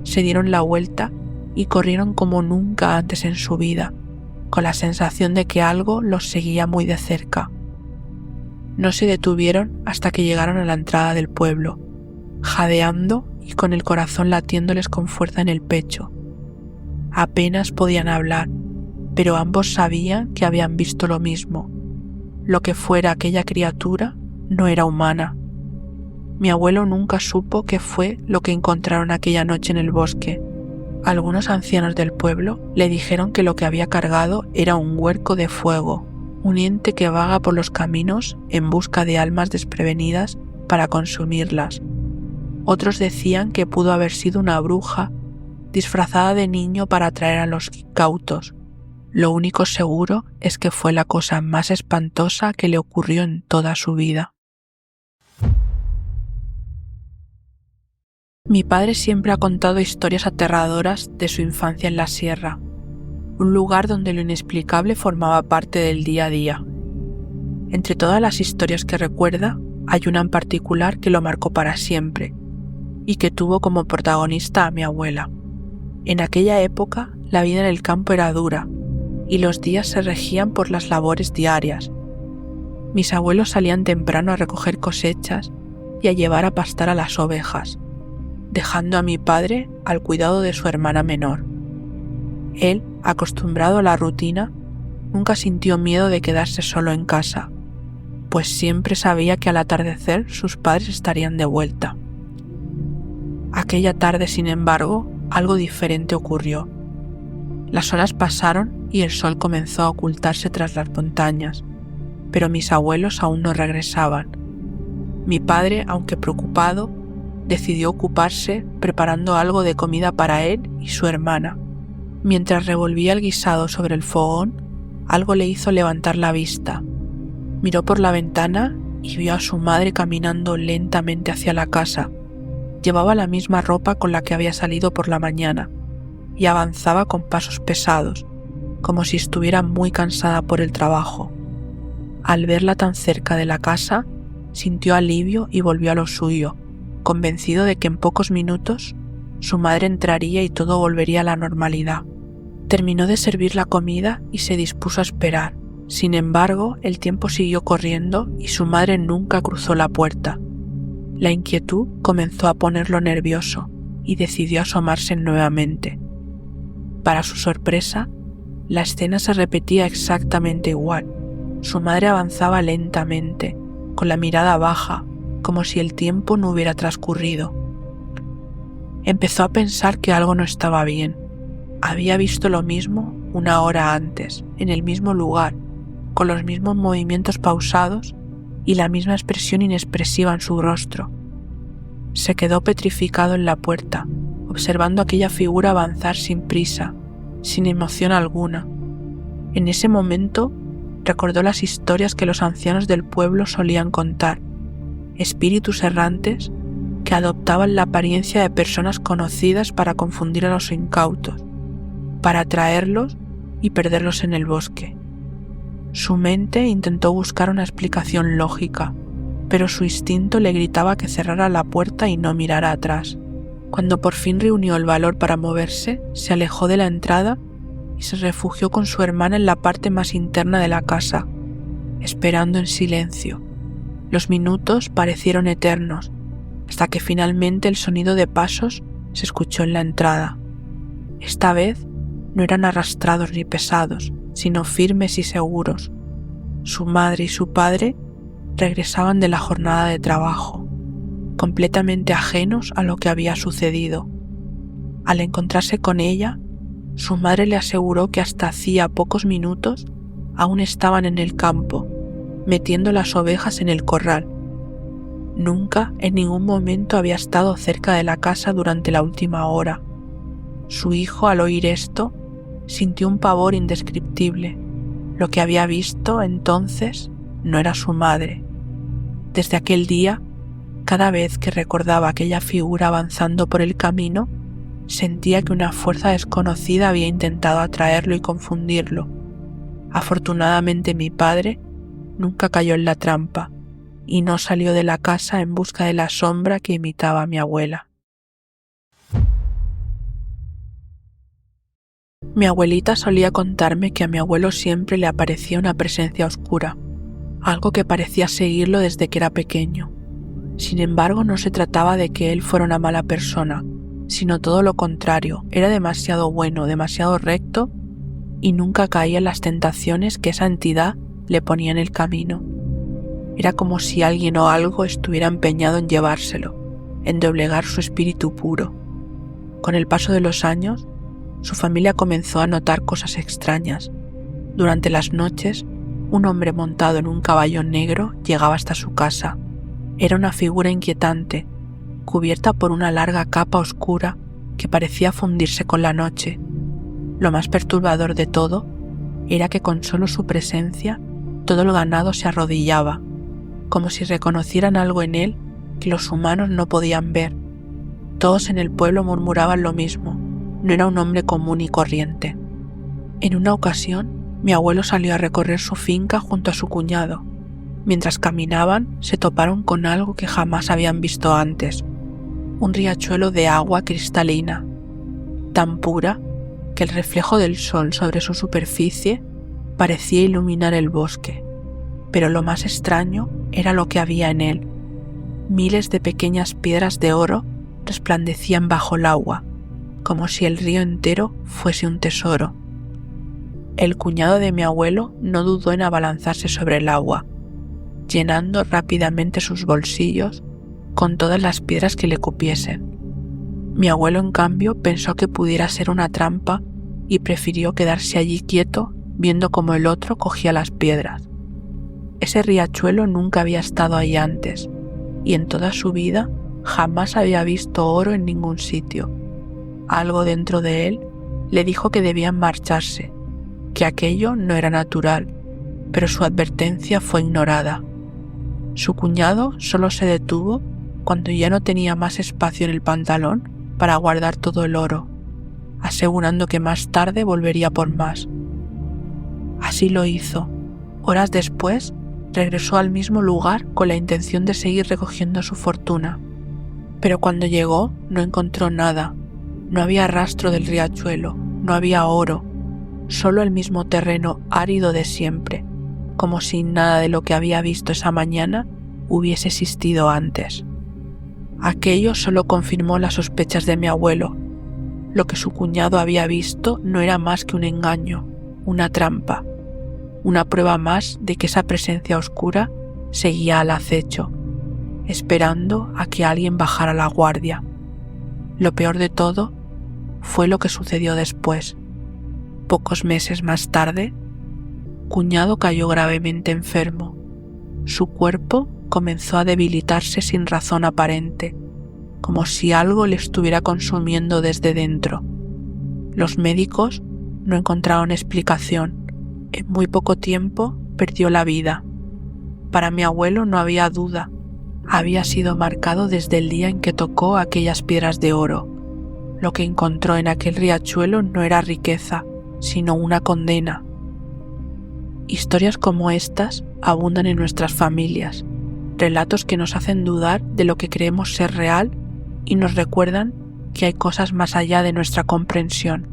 [SPEAKER 1] se dieron la vuelta y corrieron como nunca antes en su vida, con la sensación de que algo los seguía muy de cerca. No se detuvieron hasta que llegaron a la entrada del pueblo, jadeando y con el corazón latiéndoles con fuerza en el pecho. Apenas podían hablar, pero ambos sabían que habían visto lo mismo. Lo que fuera aquella criatura no era humana. Mi abuelo nunca supo qué fue lo que encontraron aquella noche en el bosque. Algunos ancianos del pueblo le dijeron que lo que había cargado era un huerco de fuego, un ente que vaga por los caminos en busca de almas desprevenidas para consumirlas. Otros decían que pudo haber sido una bruja disfrazada de niño para atraer a los incautos. Lo único seguro es que fue la cosa más espantosa que le ocurrió en toda su vida. Mi padre siempre ha contado historias aterradoras de su infancia en la sierra, un lugar donde lo inexplicable formaba parte del día a día. Entre todas las historias que recuerda, hay una en particular que lo marcó para siempre y que tuvo como protagonista a mi abuela. En aquella época, la vida en el campo era dura y los días se regían por las labores diarias. Mis abuelos salían temprano a recoger cosechas y a llevar a pastar a las ovejas, dejando a mi padre al cuidado de su hermana menor. Él, acostumbrado a la rutina, nunca sintió miedo de quedarse solo en casa, pues siempre sabía que al atardecer sus padres estarían de vuelta. Aquella tarde, sin embargo, algo diferente ocurrió. Las horas pasaron y el sol comenzó a ocultarse tras las montañas, pero mis abuelos aún no regresaban. Mi padre, aunque preocupado, decidió ocuparse preparando algo de comida para él y su hermana. Mientras revolvía el guisado sobre el fogón, algo le hizo levantar la vista. Miró por la ventana y vio a su madre caminando lentamente hacia la casa. Llevaba la misma ropa con la que había salido por la mañana y avanzaba con pasos pesados, como si estuviera muy cansada por el trabajo. Al verla tan cerca de la casa, sintió alivio y volvió a lo suyo, convencido de que en pocos minutos su madre entraría y todo volvería a la normalidad. Terminó de servir la comida y se dispuso a esperar. Sin embargo, el tiempo siguió corriendo y su madre nunca cruzó la puerta. La inquietud comenzó a ponerlo nervioso y decidió asomarse nuevamente. Para su sorpresa, la escena se repetía exactamente igual. Su madre avanzaba lentamente, con la mirada baja, como si el tiempo no hubiera transcurrido. Empezó a pensar que algo no estaba bien. Había visto lo mismo una hora antes, en el mismo lugar, con los mismos movimientos pausados y la misma expresión inexpresiva en su rostro. Se quedó petrificado en la puerta, observando aquella figura avanzar sin prisa, sin emoción alguna. En ese momento recordó las historias que los ancianos del pueblo solían contar, espíritus errantes que adoptaban la apariencia de personas conocidas para confundir a los incautos, para atraerlos y perderlos en el bosque. Su mente intentó buscar una explicación lógica, pero su instinto le gritaba que cerrara la puerta y no mirara atrás. Cuando por fin reunió el valor para moverse, se alejó de la entrada y se refugió con su hermana en la parte más interna de la casa, esperando en silencio. Los minutos parecieron eternos, hasta que finalmente el sonido de pasos se escuchó en la entrada. Esta vez no eran arrastrados ni pesados, sino firmes y seguros. Su madre y su padre regresaban de la jornada de trabajo, completamente ajenos a lo que había sucedido. Al encontrarse con ella, su madre le aseguró que hasta hacía pocos minutos aún estaban en el campo, metiendo las ovejas en el corral. Nunca en ningún momento había estado cerca de la casa durante la última hora. Su hijo, al oír esto, sintió un pavor indescriptible. Lo que había visto entonces no era su madre. Desde aquel día, cada vez que recordaba aquella figura avanzando por el camino, sentía que una fuerza desconocida había intentado atraerlo y confundirlo. Afortunadamente mi padre nunca cayó en la trampa y no salió de la casa en busca de la sombra que imitaba a mi abuela. Mi abuelita solía contarme que a mi abuelo siempre le aparecía una presencia oscura, algo que parecía seguirlo desde que era pequeño. Sin embargo, no se trataba de que él fuera una mala persona, sino todo lo contrario, era demasiado bueno, demasiado recto y nunca caía en las tentaciones que esa entidad le ponía en el camino. Era como si alguien o algo estuviera empeñado en llevárselo, en doblegar su espíritu puro. Con el paso de los años, su familia comenzó a notar cosas extrañas. Durante las noches, un hombre montado en un caballo negro llegaba hasta su casa. Era una figura inquietante, cubierta por una larga capa oscura que parecía fundirse con la noche. Lo más perturbador de todo era que con solo su presencia todo el ganado se arrodillaba, como si reconocieran algo en él que los humanos no podían ver. Todos en el pueblo murmuraban lo mismo, no era un hombre común y corriente. En una ocasión, mi abuelo salió a recorrer su finca junto a su cuñado. Mientras caminaban, se toparon con algo que jamás habían visto antes, un riachuelo de agua cristalina, tan pura que el reflejo del sol sobre su superficie parecía iluminar el bosque. Pero lo más extraño era lo que había en él. Miles de pequeñas piedras de oro resplandecían bajo el agua, como si el río entero fuese un tesoro. El cuñado de mi abuelo no dudó en abalanzarse sobre el agua, llenando rápidamente sus bolsillos con todas las piedras que le cupiesen. Mi abuelo, en cambio, pensó que pudiera ser una trampa y prefirió quedarse allí quieto viendo cómo el otro cogía las piedras. Ese riachuelo nunca había estado ahí antes, y en toda su vida jamás había visto oro en ningún sitio. Algo dentro de él le dijo que debían marcharse, que aquello no era natural, pero su advertencia fue ignorada. Su cuñado solo se detuvo cuando ya no tenía más espacio en el pantalón para guardar todo el oro, asegurando que más tarde volvería por más. Así lo hizo. Horas después, regresó al mismo lugar con la intención de seguir recogiendo su fortuna. Pero cuando llegó, no encontró nada. No había rastro del riachuelo, no había oro, solo el mismo terreno árido de siempre, como si nada de lo que había visto esa mañana hubiese existido antes. Aquello solo confirmó las sospechas de mi abuelo. Lo que su cuñado había visto no era más que un engaño, una trampa, una prueba más de que esa presencia oscura seguía al acecho, esperando a que alguien bajara la guardia. Lo peor de todo fue lo que sucedió después. Pocos meses más tarde, cuñado cayó gravemente enfermo. Su cuerpo comenzó a debilitarse sin razón aparente, como si algo le estuviera consumiendo desde dentro. Los médicos no encontraron explicación. En muy poco tiempo perdió la vida. Para mi abuelo no había duda. Había sido marcado desde el día en que tocó aquellas piedras de oro. Lo que encontró en aquel riachuelo no era riqueza, sino una condena. Historias como estas abundan en nuestras familias, relatos que nos hacen dudar de lo que creemos ser real y nos recuerdan que hay cosas más allá de nuestra comprensión.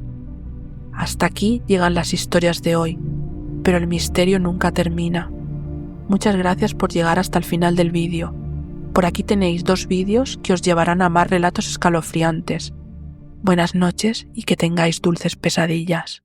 [SPEAKER 1] Hasta aquí llegan las historias de hoy, pero el misterio nunca termina. Muchas gracias por llegar hasta el final del vídeo. Por aquí tenéis 2 vídeos que os llevarán a más relatos escalofriantes. Buenas noches y que tengáis dulces pesadillas.